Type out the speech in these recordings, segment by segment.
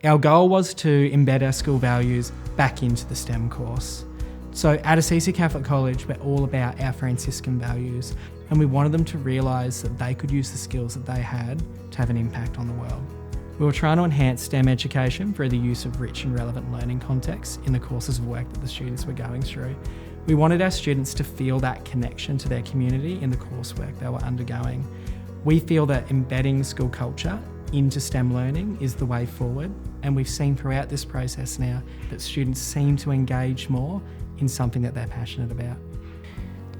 Our goal was to embed our school values back into the STEM course. So at Assisi Catholic College, we're all about our Franciscan values, and we wanted them to realise that they could use the skills that they had to have an impact on the world. We were trying to enhance STEM education through the use of rich and relevant learning contexts in the courses of work that the students were going through. We wanted our students to feel that connection to their community in the coursework they were undergoing. We feel that embedding school culture into STEM learning is the way forward, and we've seen throughout this process now that students seem to engage more in something that they're passionate about.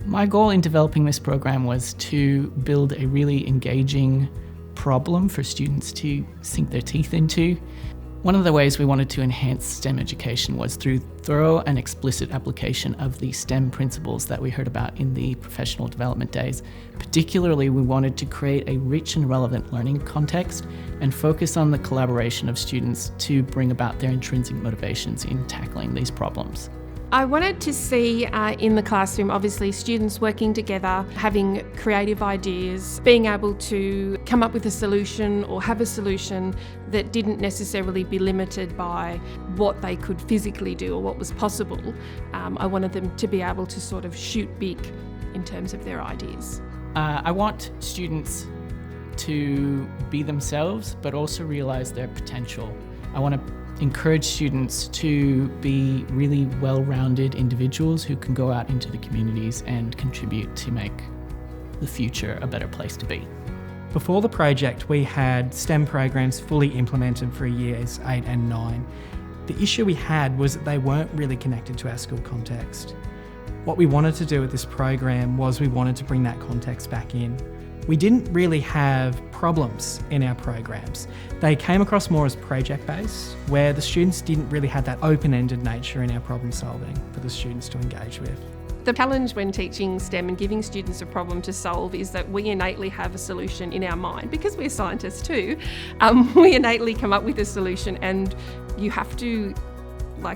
My goal in developing this program was to build a really engaging problem for students to sink their teeth into. One of the ways we wanted to enhance STEM education was through thorough and explicit application of the STEM principles that we heard about in the professional development days. Particularly, we wanted to create a rich and relevant learning context and focus on the collaboration of students to bring about their intrinsic motivations in tackling these problems. I wanted to see in the classroom, obviously, students working together, having creative ideas, being able to come up with a solution or have a solution that didn't necessarily be limited by what they could physically do or what was possible. I wanted them to be able to sort of shoot big in terms of their ideas. I want students to be themselves, but also realise their potential. I want to encourage students to be really well-rounded individuals who can go out into the communities and contribute to make the future a better place to be. Before the project, we had STEM programs fully implemented for years 8 and 9. The issue we had was that they weren't really connected to our school context. What we wanted to do with this program was we wanted to bring that context back in. We didn't really have problems in our programs. They came across more as project-based, where the students didn't really have that open-ended nature in our problem solving for the students to engage with. The challenge when teaching STEM and giving students a problem to solve is that we innately have a solution in our mind. Because we're scientists too, we innately come up with a solution, and you have to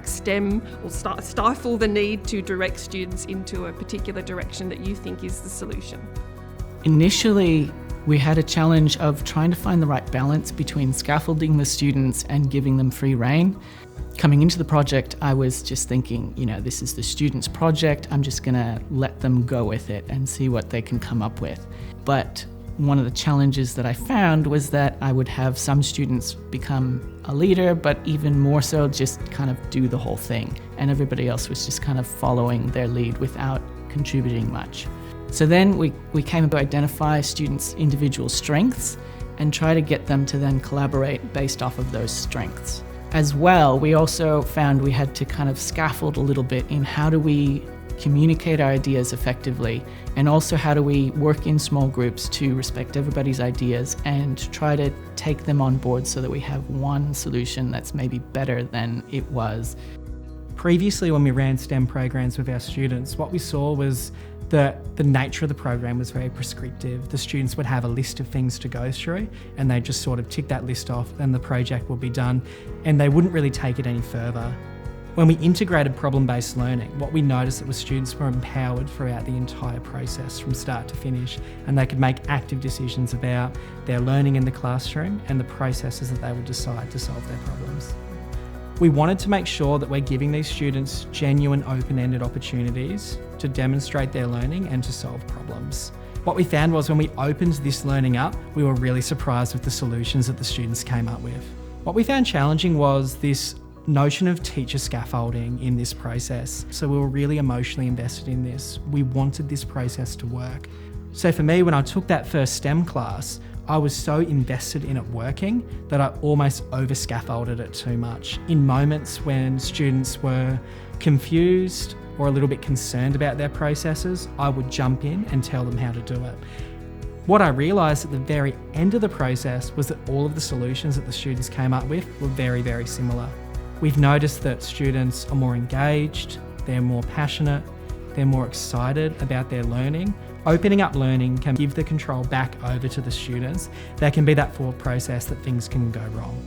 stem or stifle the need to direct students into a particular direction that you think is the solution. Initially, we had a challenge of trying to find the right balance between scaffolding the students and giving them free rein. Coming into the project, I was just thinking, this is the students' project, I'm just going to let them go with it and see what they can come up with. But one of the challenges that I found was that I would have some students become a leader, but even more so just kind of do the whole thing. And everybody else was just kind of following their lead without contributing much. So then we came to identify students' individual strengths and try to get them to then collaborate based off of those strengths. As well, we also found we had to kind of scaffold a little bit in how do we communicate our ideas effectively, and also how do we work in small groups to respect everybody's ideas and try to take them on board so that we have one solution that's maybe better than it was. Previously, when we ran STEM programs with our students, what we saw was that the nature of the program was very prescriptive. The students would have a list of things to go through, and they just sort of tick that list off, and the project will be done, and they wouldn't really take it any further. When we integrated problem-based learning, what we noticed was students were empowered throughout the entire process from start to finish, and they could make active decisions about their learning in the classroom and the processes that they would decide to solve their problems. We wanted to make sure that we're giving these students genuine open-ended opportunities to demonstrate their learning and to solve problems. What we found was when we opened this learning up, we were really surprised with the solutions that the students came up with. What we found challenging was this notion of teacher scaffolding in this process. So we were really emotionally invested in this. We wanted this process to work. So for me, when I took that first STEM class, I was so invested in it working that I almost over-scaffolded it too much. In moments when students were confused or a little bit concerned about their processes, I would jump in and tell them how to do it. What I realised at the very end of the process was that all of the solutions that the students came up with were very, very similar. We've noticed that students are more engaged, they're more passionate, they're more excited about their learning. Opening up learning can give the control back over to the students. There can be that thought process that things can go wrong.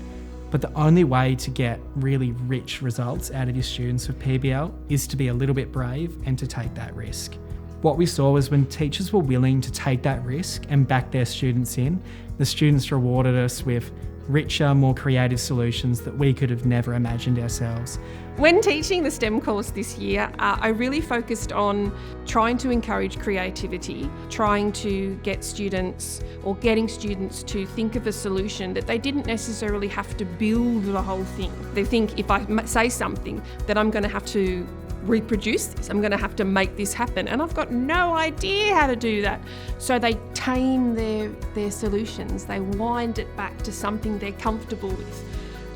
But the only way to get really rich results out of your students with PBL is to be a little bit brave and to take that risk. What we saw was when teachers were willing to take that risk and back their students in, the students rewarded us with richer, more creative solutions that we could have never imagined ourselves. When teaching the STEM course this year, I really focused on trying to encourage creativity, trying to get students or getting students to think of a solution that they didn't necessarily have to build the whole thing. They think if I say something that I'm going to have to reproduce this, I'm going to have to make this happen, and I've got no idea how to do that. So they tame their solutions, they wind it back to something they're comfortable with.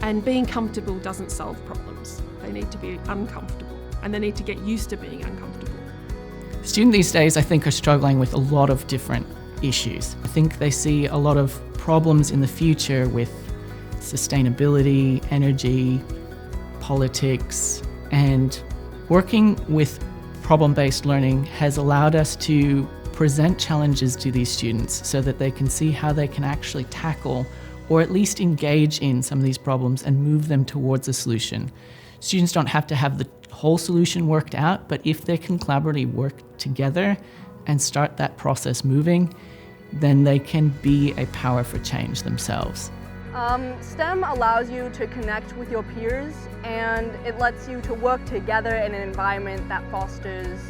And being comfortable doesn't solve problems. They need to be uncomfortable, and they need to get used to being uncomfortable. Students these days, I think, are struggling with a lot of different issues. I think they see a lot of problems in the future with sustainability, energy, politics, and working with problem-based learning has allowed us to present challenges to these students so that they can see how they can actually tackle or at least engage in some of these problems and move them towards a solution. Students don't have to have the whole solution worked out, but if they can collaboratively work together and start that process moving, then they can be a power for change themselves. STEM allows you to connect with your peers, and it lets you to work together in an environment that fosters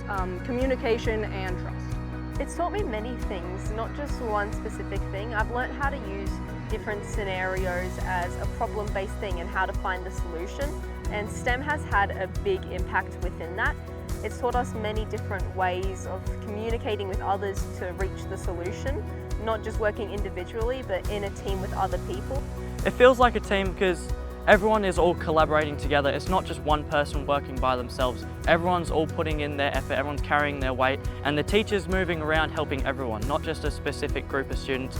communication and trust. It's taught me many things, not just one specific thing. I've learned how to use different scenarios as a problem-based thing and how to find the solution. And STEM has had a big impact within that. It's taught us many different ways of communicating with others to reach the solution, not just working individually, but in a team with other people. It feels like a team because everyone is all collaborating together. It's not just one person working by themselves. Everyone's all putting in their effort, everyone's carrying their weight, and the teacher's moving around helping everyone, not just a specific group of students.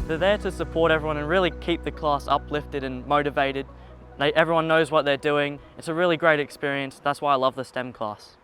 They're there to support everyone and really keep the class uplifted and motivated. Everyone knows what they're doing. It's a really great experience. That's why I love the STEM class.